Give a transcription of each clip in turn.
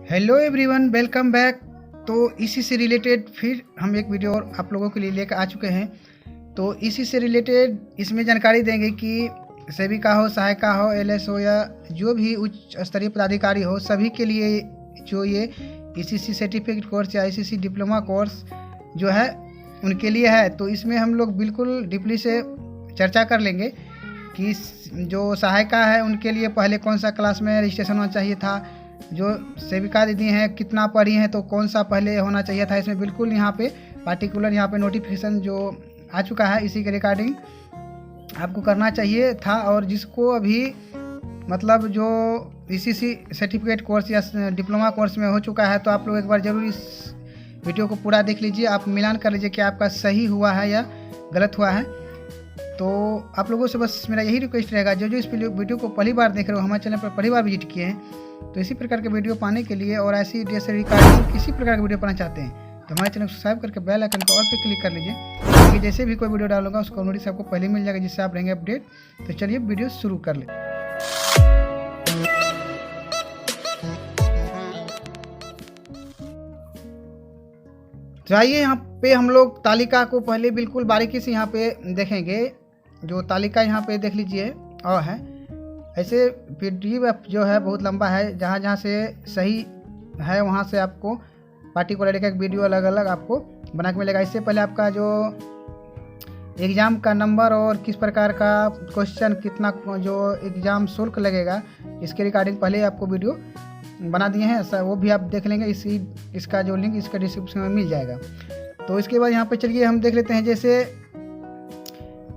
Hello everyone, welcome back. तो इसी से रिलेटेड फिर हम एक वीडियो और आप लोगों के लिए लेकर आ चुके हैं। तो इसी से रिलेटेड इसमें जानकारी देंगे कि सेविका हो, सहायिका हो, एलएस हो या जो भी उच्च स्तरीय पदाधिकारी हो, सभी के लिए जो ये ईसीसी सर्टिफिकेट कोर्स या ईसीसी डिप्लोमा कोर्स जो है उनके लिए है। तो इसमें हम लोग बिल्कुल डीपली से चर्चा कर लेंगे कि जो सहायिका है उनके लिए पहले कौन सा क्लास में रजिस्ट्रेशन होना चाहिए था, जो सेविका दीदी हैं कितना पढ़ी हैं तो कौन सा पहले होना चाहिए था। इसमें बिल्कुल यहाँ पे पार्टिकुलर यहाँ पे नोटिफिकेशन जो आ चुका है इसी के रिगार्डिंग आपको करना चाहिए था। और जिसको अभी मतलब जो ईसीसी सर्टिफिकेट कोर्स या डिप्लोमा कोर्स में हो चुका है तो आप लोग एक बार ज़रूर इस वीडियो को पूरा देख लीजिए, आप मिलान कर लीजिए कि आपका सही हुआ है या गलत हुआ है। तो आप लोगों से बस मेरा यही रिक्वेस्ट रहेगा, जो इस वीडियो को पहली बार देख रहे हो, हमारे चैनल पर पहली बार विजिट किए हैं, तो इसी प्रकार के वीडियो पाने के लिए और ऐसी जैसे रिकॉर्डिंग किसी प्रकार का वीडियो पाना चाहते हैं तो हमारे चैनल को सब्सक्राइब करके बेल आइकन को ऑल पे क्लिक कर लीजिए, ताकि जैसे भी कोई वीडियो डालूंगा उसको नोटिस आपको पहले मिल जाएगा, जिससे आप रहेंगे अपडेट। तो चलिए वीडियो शुरू कर ले। तो आइए यहाँ पे हम लोग तालिका को पहले बिल्कुल बारीकी से यहाँ पे देखेंगे। जो तालिका यहाँ पे देख लीजिए और है ऐसे पीडीएफ जो है बहुत लंबा है, जहाँ जहाँ से सही है वहाँ से आपको पार्टिकुलर एक वीडियो अलग अलग आपको बना के मिलेगा। इससे पहले आपका जो एग्ज़ाम का नंबर और किस प्रकार का क्वेश्चन कितना जो एग्ज़ाम शुल्क लगेगा इसके रिगार्डिंग पहले आपको वीडियो बना दिए हैं, ऐसा वो भी आप देख लेंगे। इसका जो लिंक इसका डिस्क्रिप्शन में मिल जाएगा। तो इसके बाद यहाँ पे चलिए हम देख लेते हैं जैसे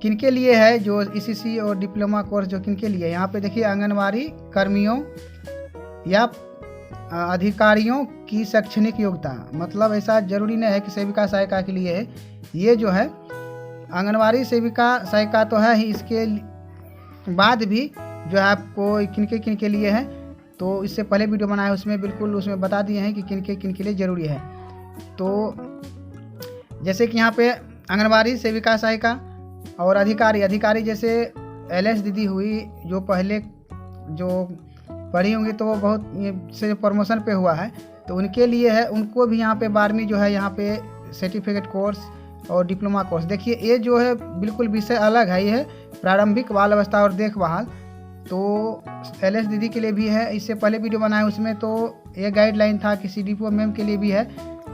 किनके लिए है जो ईसीसी और डिप्लोमा कोर्स जो किनके लिए है। यहाँ पे देखिए आंगनवाड़ी कर्मियों या अधिकारियों की शैक्षणिक योग्यता, मतलब ऐसा ज़रूरी नहीं है कि सेविका सहायिका के लिए है। ये जो है आंगनवाड़ी सेविका सहायिका तो है ही, इसके बाद भी जो है आपको किनके लिए है तो इससे पहले वीडियो बनाया उसमें बिल्कुल उसमें बता दिए हैं कि किनके लिए ज़रूरी है। तो जैसे कि यहाँ पे आंगनवाड़ी सेविका सहायिका और अधिकारी जैसे एलएस दीदी हुई जो पहले जो पढ़ी होंगी तो वो बहुत से प्रमोशन पे हुआ है तो उनके लिए है। उनको भी यहाँ पे 12वीं जो है यहाँ पे सर्टिफिकेट कोर्स और डिप्लोमा कोर्स। देखिए ये जो है बिल्कुल विषय अलग है, ये है प्रारंभिक बाल अवस्था और देखभाल। तो एलएस दीदी के लिए भी है, इससे पहले वीडियो बनाए उसमें तो ये गाइडलाइन था कि सीडीपीओ मैम के लिए भी है,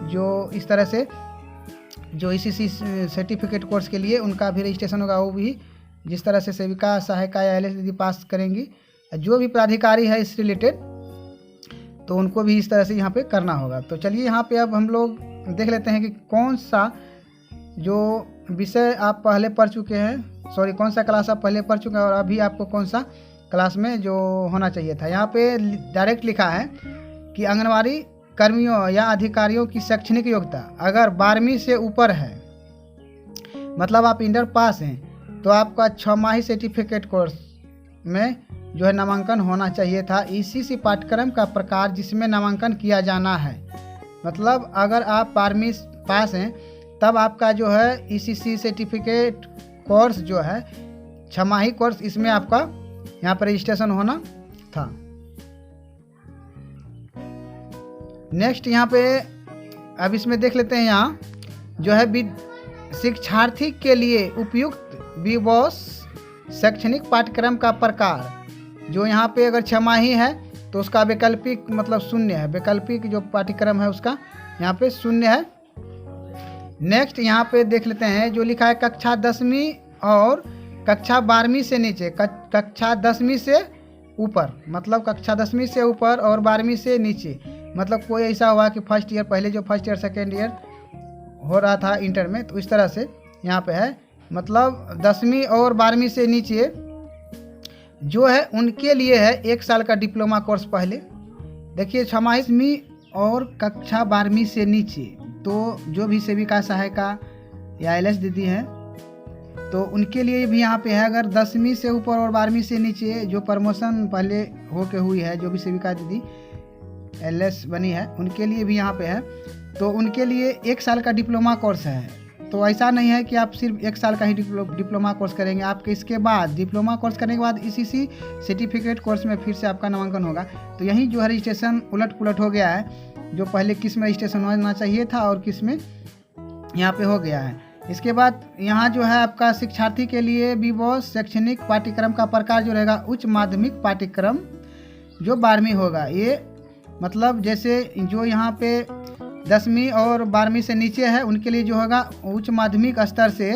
जो इस तरह से जो ईसीसी सर्टिफिकेट कोर्स के लिए उनका भी रजिस्ट्रेशन होगा। वो भी जिस तरह से सेविका सहायिका या एलएस दीदी पास करेंगी, जो भी पदाधिकारी है इस रिलेटेड तो उनको भी इस तरह से यहाँ पे करना होगा। तो चलिए यहाँ पे अब हम लोग देख लेते हैं कि कौन सा जो विषय आप पहले पढ़ चुके हैं, कौन सा क्लास आप पहले पढ़ चुके हैं और अभी आपको कौन सा क्लास में जो होना चाहिए था। यहाँ पे डायरेक्ट लिखा है कि आंगनवाड़ी कर्मियों या अधिकारियों की शैक्षणिक योग्यता अगर 12वीं से ऊपर है, मतलब आप इंटर पास हैं, तो आपका 6 माही सर्टिफिकेट कोर्स में जो है नामांकन होना चाहिए था। ईसीसी पाठ्यक्रम का प्रकार जिसमें नामांकन किया जाना है, मतलब अगर आप 12वीं पास हैं तब आपका जो है ईसीसी सर्टिफिकेट कोर्स जो है 6 माही कोर्स, इसमें आपका यहाँ पर रजिस्ट्रेशन होना था। नेक्स्ट यहाँ पे अब इसमें देख लेते हैं, यहाँ जो है शिक्षार्थी के लिए उपयुक्त विवोस शैक्षणिक पाठ्यक्रम का प्रकार, जो यहाँ पे अगर 6 माही है तो उसका वैकल्पिक मतलब शून्य है, वैकल्पिक जो पाठ्यक्रम है उसका यहाँ पे शून्य है। नेक्स्ट यहाँ पे देख लेते हैं जो लिखा है कक्षा 10वीं और कक्षा 12वीं से नीचे, कक्षा 10वीं से ऊपर, मतलब कक्षा 10वीं से ऊपर और 12वीं से नीचे, मतलब कोई ऐसा हुआ कि फर्स्ट ईयर पहले जो फर्स्ट ईयर सेकेंड ईयर हो रहा था इंटर में, तो इस तरह से यहाँ पे है, मतलब 10वीं और 12वीं से नीचे जो है उनके लिए है 1 साल का डिप्लोमा कोर्स। पहले देखिए 6 माही और कक्षा 12वीं से नीचे, तो जो भी सेविका सहायिका या एलएस दीदी हैं तो उनके लिए भी यहाँ पे है। अगर 10वीं से ऊपर और 12वीं से नीचे जो प्रमोशन पहले होके हुई है, जो भी सेविका दीदी एलएस बनी है उनके लिए भी यहाँ पे है, तो उनके लिए 1 साल का डिप्लोमा कोर्स है। तो ऐसा नहीं है कि आप सिर्फ 1 साल का ही डिप्लोमा कोर्स करेंगे, आपके इसके बाद डिप्लोमा कोर्स करने के बाद इसी सर्टिफिकेट कोर्स में फिर से आपका नामांकन होगा। तो यही जो है रजिस्ट्रेशन उलट पुलट हो गया है, जो पहले किस में रजिस्ट्रेशन होना चाहिए था और किस में यहाँ पे हो गया है। इसके बाद यहाँ जो है आपका शिक्षार्थी के लिए बीबॉस शैक्षणिक पाठ्यक्रम का प्रकार जो रहेगा उच्च माध्यमिक पाठ्यक्रम जो 12वीं होगा। ये मतलब जैसे जो यहाँ पे 10वीं और 12वीं से नीचे है उनके लिए जो होगा उच्च माध्यमिक स्तर से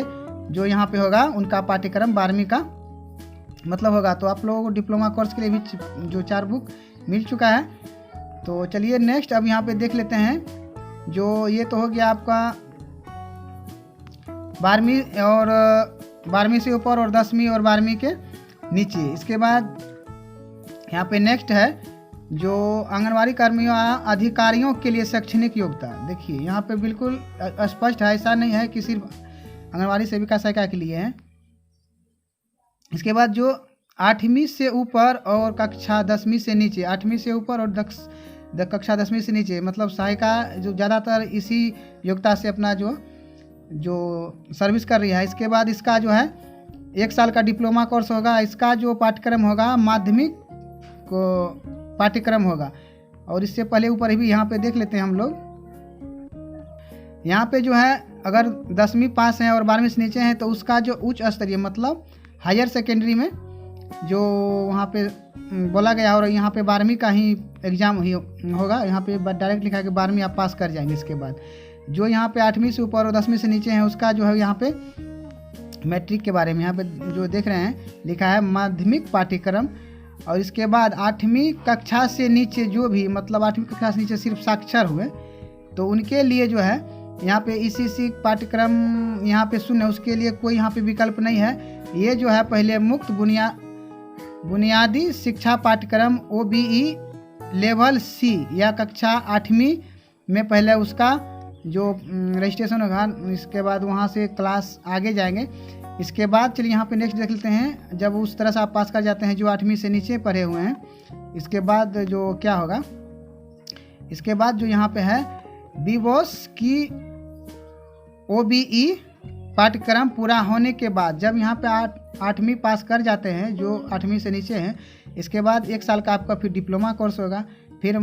जो यहाँ पे होगा उनका पाठ्यक्रम 12वीं का मतलब होगा। तो आप लोगों को डिप्लोमा कोर्स के लिए भी जो 4 बुक मिल चुका है। तो चलिए नेक्स्ट अब यहाँ पे देख लेते हैं, जो ये तो हो गया आपका 12वीं और 12वीं से ऊपर और 10वीं और 12वीं के नीचे। इसके बाद यहाँ पे नेक्स्ट है जो आंगनवाड़ी कर्मियों अधिकारियों के लिए शैक्षणिक योग्यता। देखिए यहाँ पे बिल्कुल स्पष्ट है, ऐसा नहीं है कि सिर्फ आंगनवाड़ी सेविका सहायिका के लिए है। इसके बाद जो 8वीं से ऊपर और कक्षा 10वीं से नीचे, 8वीं से ऊपर और कक्षा 10वीं से नीचे मतलब सहायिका जो ज़्यादातर इसी योग्यता से अपना जो सर्विस कर रही है। इसके बाद इसका जो है 1 साल का डिप्लोमा कोर्स होगा। इसका जो पाठ्यक्रम होगा माध्यमिक को पाठ्यक्रम होगा। और इससे पहले ऊपर भी यहाँ पे देख लेते हैं हम लोग, यहाँ पे जो है अगर 10वीं पास हैं और 12वीं से नीचे हैं तो उसका जो उच्च स्तरीय मतलब हायर सेकेंडरी में जो वहाँ पे बोला गया और यहाँ पे 12वीं का ही एग्ज़ाम ही होगा। यहाँ पे डायरेक्ट लिखा है कि 12वीं आप पास कर जाएंगे। इसके बाद जो यहाँ पे 8वीं से ऊपर और 10वीं से नीचे हैं उसका जो है यहाँ पे मैट्रिक के बारे में यहाँ पे जो देख रहे हैं लिखा है माध्यमिक पाठ्यक्रम। और इसके बाद 8वीं कक्षा से नीचे जो भी मतलब 8वीं कक्षा से नीचे सिर्फ साक्षर हुए तो उनके लिए जो है यहाँ पे ईसीसी पाठ्यक्रम यहाँ पे शून्य, उसके लिए कोई यहाँ पे विकल्प नहीं है। ये जो है पहले मुक्त बुनियादी शिक्षा पाठ्यक्रम OBE लेवल C या कक्षा 8वीं में पहले उसका जो रजिस्ट्रेशन होगा। इसके बाद वहाँ से क्लास आगे जाएंगे। इसके बाद चलिए यहाँ पे नेक्स्ट देख लेते हैं, जब उस तरह से आप पास कर जाते हैं जो 8वीं से नीचे पढ़े हुए हैं। इसके बाद जो क्या होगा, इसके बाद जो यहाँ पे है बीबॉस की OBE पाठ्यक्रम पूरा होने के बाद जब यहाँ पे 8वीं पास कर जाते हैं जो 8वीं से नीचे हैं, इसके बाद 1 साल का आपका फिर डिप्लोमा कोर्स होगा। फिर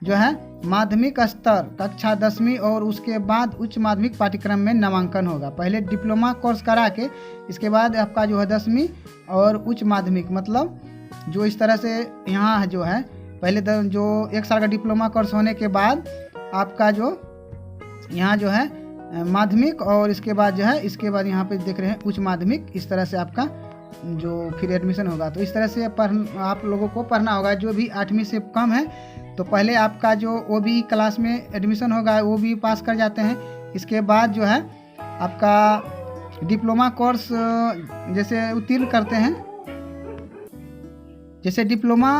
जो है माध्यमिक स्तर कक्षा 10वीं और उसके बाद उच्च माध्यमिक पाठ्यक्रम में नामांकन होगा। पहले डिप्लोमा कोर्स करा के इसके बाद आपका जो है 10वीं और उच्च माध्यमिक मतलब जो इस तरह से यहाँ जो है पहले जो 1 साल का डिप्लोमा कोर्स होने के बाद आपका जो यहाँ जो है माध्यमिक और इसके बाद जो है इसके बाद यहाँ पे देख रहे हैं उच्च माध्यमिक, इस तरह से आपका जो फिर एडमिशन होगा। तो इस तरह से आप लोगों को पढ़ना होगा। जो भी 8वीं से कम है तो पहले आपका जो OBE क्लास में एडमिशन होगा वो भी पास कर जाते हैं। इसके बाद जो है आपका डिप्लोमा कोर्स जैसे उत्तीर्ण करते हैं, जैसे डिप्लोमा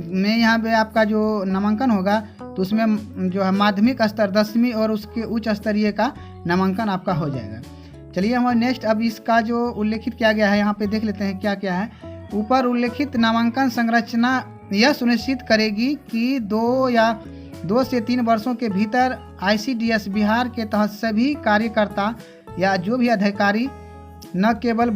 में यहाँ पे आपका जो नामांकन होगा तो उसमें जो है माध्यमिक स्तर 10वीं और उसके उच्च स्तरीय का नामांकन आपका हो जाएगा। चलिए हमारे नेक्स्ट अब इसका जो उल्लेखित किया गया है यहाँ पे देख लेते हैं क्या क्या है। ऊपर उल्लेखित नामांकन संरचना यह सुनिश्चित करेगी कि 2 से 3 वर्षों के भीतर ICDS बिहार के तहत सभी कार्यकर्ता या जो भी अधिकारी न केवल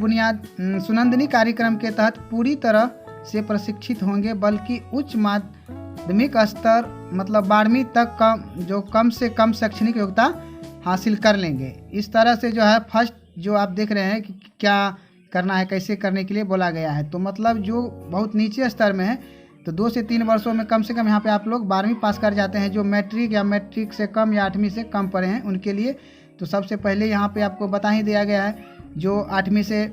सुनंदनी कार्यक्रम के तहत पूरी तरह से प्रशिक्षित होंगे बल्कि उच्च माध्यमिक स्तर मतलब 12वीं तक कम से कम शैक्षणिक योग्यता हासिल कर लेंगे। इस तरह से जो है फर्स्ट जो आप देख रहे हैं कि क्या करना है, कैसे करने के लिए बोला गया है। तो मतलब जो बहुत नीचे स्तर में है तो 2 से 3 वर्षों में कम से कम यहाँ पे आप लोग 12वीं पास कर जाते हैं। जो मैट्रिक या मैट्रिक से कम या 8वीं से कम पढ़े हैं उनके लिए तो सबसे पहले यहाँ पे आपको बता ही दिया गया है। जो 8वीं से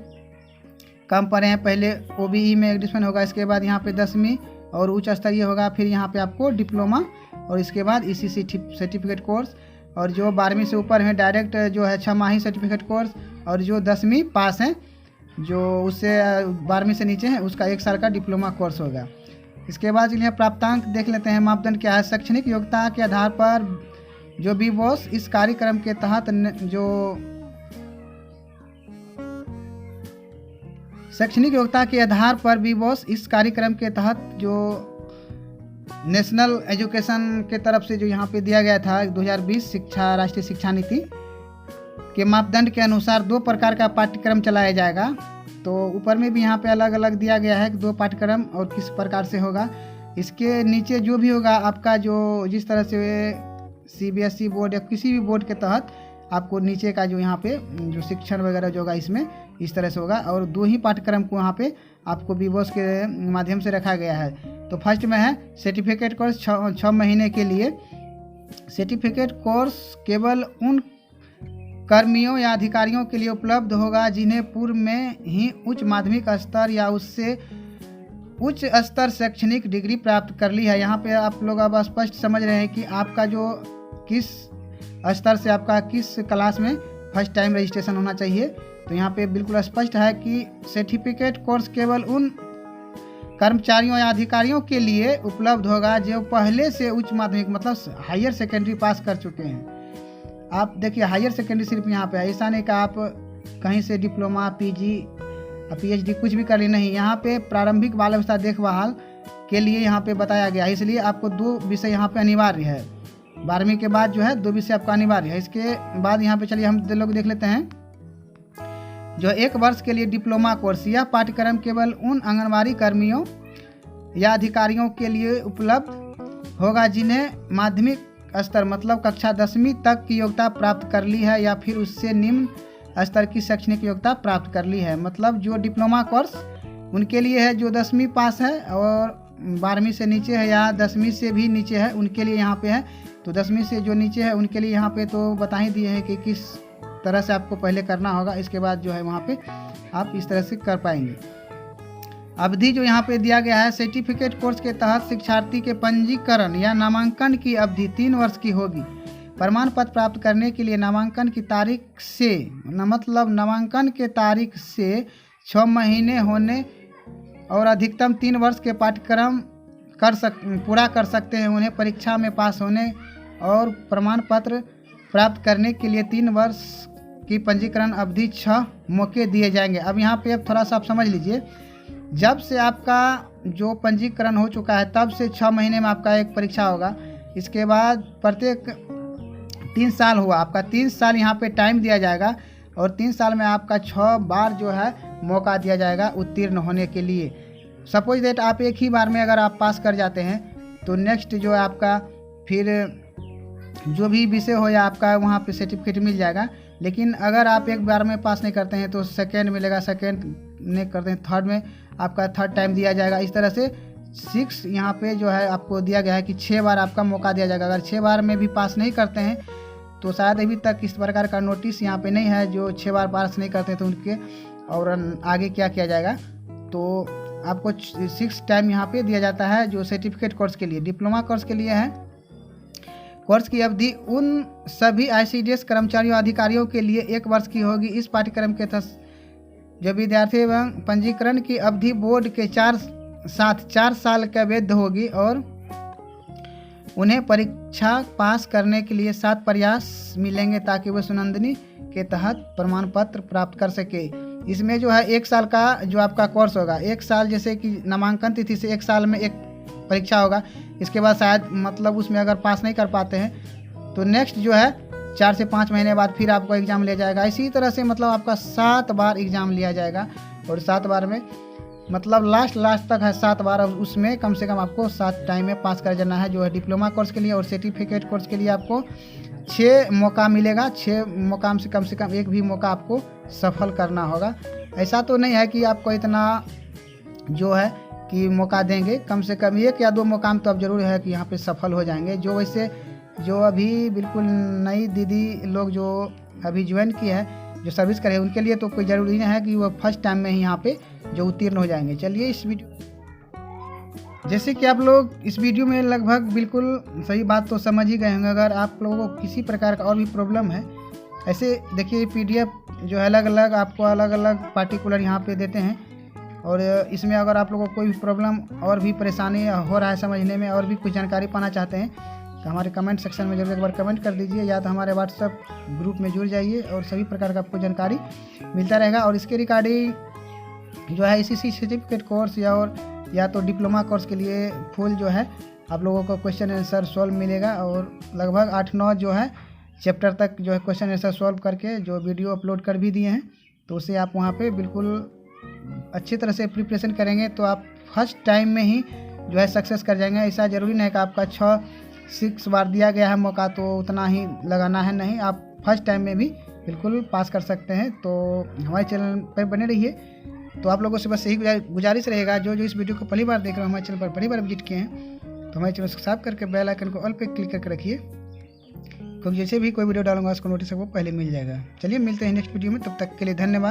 कम पढ़े हैं पहले OBE में एडमिशन होगा, इसके बाद यहाँ पे 10वीं और उच्च स्तरीय होगा, फिर यहाँ पे आपको डिप्लोमा और इसके बाद ECC सर्टिफिकेट कोर्स। और जो 12वीं से ऊपर हैं डायरेक्ट जो है 6 माही सर्टिफिकेट कोर्स। और जो 10वीं पास हैं जो उससे 12वीं से नीचे हैं उसका 1 साल का डिप्लोमा कोर्स होगा। इसके बाद चलिए प्राप्तांक देख लेते हैं। मापदंड क्या है, शैक्षणिक योग्यता के आधार पर जो बीबॉस इस कार्यक्रम के तहत जो शैक्षणिक योग्यता के आधार पर बीबॉस इस कार्यक्रम के तहत जो नेशनल एजुकेशन के तरफ से जो यहाँ पे दिया गया था 2020 राष्ट्रीय शिक्षा नीति के मापदंड के अनुसार 2 प्रकार का पाठ्यक्रम चलाया जाएगा। तो ऊपर में भी यहाँ पे अलग अलग दिया गया है कि 2 पाठ्यक्रम और किस प्रकार से होगा। इसके नीचे जो भी होगा आपका, जो जिस तरह से CBSE बोर्ड या किसी भी बोर्ड के तहत आपको नीचे का जो यहाँ पे जो शिक्षण वगैरह जो होगा इसमें इस तरह से होगा। और 2 ही पाठ्यक्रम को यहाँ पे आपको BBOS के माध्यम से रखा गया है। तो फर्स्ट में है सर्टिफिकेट कोर्स 6 महीने के लिए। सर्टिफिकेट कोर्स केवल उन कर्मियों या अधिकारियों के लिए उपलब्ध होगा जिन्हें पूर्व में ही उच्च माध्यमिक स्तर या उससे उच्च स्तर शैक्षणिक डिग्री प्राप्त कर ली है। यहाँ पे आप लोग अब स्पष्ट समझ रहे हैं कि आपका जो किस स्तर से, आपका किस क्लास में फर्स्ट टाइम रजिस्ट्रेशन होना चाहिए। तो यहाँ पे बिल्कुल स्पष्ट है कि सर्टिफिकेट कोर्स केवल उन कर्मचारियों या अधिकारियों के लिए उपलब्ध होगा जो पहले से उच्च माध्यमिक मतलब हायर सेकेंडरी पास कर चुके हैं। आप देखिए हायर सेकेंडरी सिर्फ यहाँ पे है, ऐसा नहीं कि आप कहीं से डिप्लोमा PG PhD कुछ भी कर ली, नहीं। यहाँ पे प्रारंभिक बाल अवस्था देखभाल के लिए यहाँ पे बताया गया है, इसलिए आपको 2 विषय यहाँ पे अनिवार्य है। 12वीं के बाद जो है 2 विषय आपका अनिवार्य है। इसके बाद यहाँ पे चलिए हम लोग देख लेते हैं जो 1 वर्ष के लिए डिप्लोमा कोर्स। यह पाठ्यक्रम केवल उन आंगनबाड़ी कर्मियों या अधिकारियों के लिए उपलब्ध होगा जिन्हें माध्यमिक स्तर मतलब कक्षा 10वीं तक की योग्यता प्राप्त कर ली है या फिर उससे निम्न स्तर की शैक्षणिक योग्यता प्राप्त कर ली है। मतलब जो डिप्लोमा कोर्स उनके लिए है जो 10वीं पास है और 12वीं से नीचे है या 10वीं से भी नीचे है उनके लिए यहाँ पे है। तो 10वीं से जो नीचे है उनके लिए यहाँ पे तो बता ही दिए हैं कि किस तरह से आपको पहले करना होगा, इसके बाद जो है वहाँ पे आप इस तरह से कर पाएंगे। अवधि जो यहाँ पे दिया गया है, सर्टिफिकेट कोर्स के तहत शिक्षार्थी के पंजीकरण या नामांकन की अवधि 3 वर्ष की होगी। प्रमाण पत्र प्राप्त करने के लिए नामांकन की तारीख से मतलब नामांकन के तारीख से 6 महीने होने और अधिकतम 3 वर्ष के पाठ्यक्रम पूरा कर सकते हैं। उन्हें परीक्षा में पास होने और प्रमाण पत्र प्राप्त करने के लिए 3 वर्ष की पंजीकरण अवधि 6 मौके दिए जाएंगे। अब यहाँ पे अब थोड़ा सा आप समझ लीजिए, जब से आपका जो पंजीकरण हो चुका है तब से 6 महीने में आपका एक परीक्षा होगा। इसके बाद प्रत्येक 3 साल हुआ आपका, 3 साल यहाँ पे टाइम दिया जाएगा और 3 साल में आपका 6 बार जो है मौका दिया जाएगा उत्तीर्ण होने के लिए। सपोज दैट आप एक ही बार में अगर आप पास कर जाते हैं तो नेक्स्ट जो है आपका फिर जो भी विषय हो या आपका वहाँ पे सर्टिफिकेट मिल जाएगा। लेकिन अगर आप एक बार में पास नहीं करते हैं तो सेकेंड मिलेगा, सेकेंड नहीं करते हैं थर्ड में आपका थर्ड टाइम दिया जाएगा। इस तरह से 6 यहाँ पे जो है आपको दिया गया है कि 6 बार आपका मौका दिया जाएगा। अगर 6 बार में भी पास नहीं करते हैं तो शायद अभी तक इस प्रकार का नोटिस यहाँ पे नहीं है जो 6 बार पास नहीं करते हैं तो उनके और आगे क्या किया जाएगा। तो आपको 6 टाइम यहाँ पे दिया जाता है जो सर्टिफिकेट कोर्स के लिए। डिप्लोमा कोर्स के लिए है, कोर्स की अवधि उन सभी ICDS कर्मचारियों अधिकारियों के लिए 1 वर्ष की होगी। इस पाठ्यक्रम के तहत जो विद्यार्थी एवं पंजीकरण की अवधि बोर्ड के 4 साल का वैध होगी और उन्हें परीक्षा पास करने के लिए 7 प्रयास मिलेंगे ताकि वह सुनंदनी के तहत प्रमाण पत्र प्राप्त कर सके। इसमें जो है 1 साल का जो आपका कोर्स होगा, 1 साल जैसे कि नामांकन तिथि से 1 साल में एक परीक्षा होगा। इसके बाद शायद मतलब उसमें अगर पास नहीं कर पाते हैं तो नेक्स्ट जो है 4 से 5 महीने बाद फिर आपको एग्ज़ाम लिया जाएगा। इसी तरह से मतलब आपका 7 बार एग्ज़ाम लिया जाएगा और 7 बार में मतलब लास्ट तक है 7 बार। उसमें कम से कम आपको 7 टाइम में पास कर जाना है जो है डिप्लोमा कोर्स के लिए। और सर्टिफिकेट कोर्स के लिए आपको 6 मौका मिलेगा, 6 मौका से कम एक भी मौका आपको सफल करना होगा। ऐसा तो नहीं है कि आपको इतना जो है कि मौका देंगे, कम से कम 1 या 2 मौका तो अब जरूर है कि यहाँ पे सफल हो जाएंगे। जो वैसे जो अभी बिल्कुल नई दीदी लोग जो अभी ज्वाइन की है, जो सर्विस करे, उनके लिए तो कोई ज़रूरी नहीं है कि वो फर्स्ट टाइम में ही यहाँ पे जो उत्तीर्ण हो जाएंगे। चलिए इस वीडियो जैसे कि आप लोग इस वीडियो में लगभग बिल्कुल सही बात तो समझ ही गए होंगे। अगर आप लोगों को किसी प्रकार का और भी प्रॉब्लम है, ऐसे देखिए PDF जो है अलग अलग आपको अलग अलग पार्टिकुलर यहाँ पे देते हैं। और इसमें अगर आप लोगों को कोई भी प्रॉब्लम और भी परेशानी हो रहा है समझने में और भी कुछ जानकारी पाना चाहते हैं तो हमारे कमेंट सेक्शन में जरूर एक बार कमेंट कर दीजिए, या तो हमारे व्हाट्सएप ग्रुप में जुड़ जाइए और सभी प्रकार का आपको जानकारी मिलता रहेगा। और इसके रिगार्डिंग जो है ICC सर्टिफिकेट कोर्स या तो डिप्लोमा कोर्स के लिए फुल जो है आप लोगों को क्वेश्चन आंसर सॉल्व मिलेगा और लगभग 8-9 जो है चैप्टर तक जो है क्वेश्चन आंसर सॉल्व करके जो वीडियो अपलोड कर भी दिए हैं, तो उसे आप वहाँ पे बिल्कुल अच्छी तरह से प्रिपरेशन करेंगे तो आप फर्स्ट टाइम में ही जो है सक्सेस कर जाएंगे। ऐसा ज़रूरी नहीं कि आपका 6 बार दिया गया है मौका तो उतना ही लगाना है, नहीं, आप फर्स्ट टाइम में भी बिल्कुल पास कर सकते हैं। तो हमारे चैनल पर बने रहिए। तो आप लोगों से बस यही गुजारिश रहेगा, जो इस वीडियो को पहली बार देख रहे हो, हमारे चैनल पर पहली बार विजिट किए हैं तो हमारे चैनल सब्सक्राइब करके बेल आइकन को ऑल पे क्लिक करके रखिए, क्योंकि जैसे भी कोई वीडियो डालूंगा उसको नोटिस वो पहले मिल जाएगा। चलिए मिलते हैं नेक्स्ट वीडियो में, तब तक के लिए धन्यवाद।